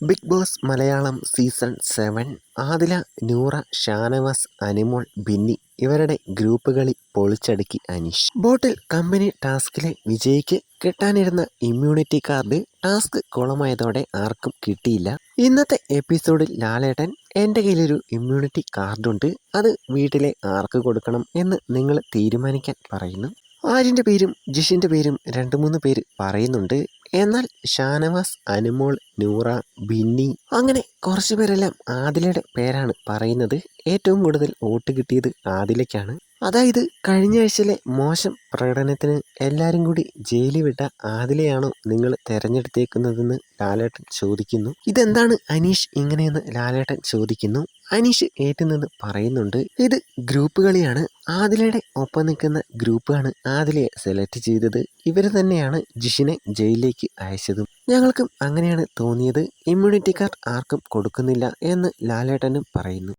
Big Boss Malayalam season 7 Adhila, Noora, Shanavas, Anumol, Binny ഇവരുടെ group കളി പൊളിച്ചടുക്കി അനീഷ്. ബോട്ടിൽ കമ്പനി ടാസ്കിലെ വിജയിക്ക് കിട്ടാനിരുന്ന ഇമ്മ്യൂണിറ്റി കാർഡ് ടാസ്ക് കുളമായതോടെ ആർക്കും കിട്ടിയില്ല. ഇന്നത്തെ എപ്പിസോഡിൽ ലാലേട്ടൻ എൻ്റെ കയ്യിലൊരു ഇമ്മ്യൂണിറ്റി കാർഡുണ്ട്, അത് വീട്ടിലെ ആർക്ക് കൊടുക്കണം എന്ന് നിങ്ങൾ തീരുമാനിക്കാൻ പറയുന്നു. ആര്യൻ്റെ പേരും ജിഷിൻ്റെ പേരും 2-3 പേര് പറയുന്നുണ്ട്. എന്നാൽ ഷാനവാസ്, അനിമോൾ, നൂറ, ബിന്നി അങ്ങനെ കുറച്ചു പേരെല്ലാം ആദിലയുടെ പേരാണ് പറയുന്നത്. ഏറ്റവും കൂടുതൽ വോട്ട് കിട്ടിയത് ആദിലയ്ക്കാണ്. അതായത് കഴിഞ്ഞ ആഴ്ചയിലെ മോശം പ്രകടനത്തിന് എല്ലാവരും കൂടി ജയിലിൽ വിട്ട ആദിലയാണോ നിങ്ങൾ തിരഞ്ഞെടുത്തേക്കുന്നതെന്ന് ലാലേട്ടൻ ചോദിക്കുന്നു. ഇതെന്താണ് അനീഷ് ഇങ്ങനെയെന്ന് ലാലേട്ടൻ ചോദിക്കുന്നു. അനീഷ് ഏറ്റുനിന്ന് പറയുന്നുണ്ട്, ഇത് ഗ്രൂപ്പ് കളിയാണ്. ആദിലയുടെ ഒപ്പം നിൽക്കുന്ന ഗ്രൂപ്പാണ് ആദിലയെ സെലക്ട് ചെയ്തത്. ഇവർ തന്നെയാണ് ജിഷിനെ ജയിലിലേക്ക് അയച്ചതും. ഞങ്ങൾക്കും അങ്ങനെയാണ് തോന്നിയത്. ഇമ്മ്യൂണിറ്റി കാർഡ് ആർക്കും കൊടുക്കുന്നില്ല എന്ന് ലാലേട്ടനും പറയുന്നു.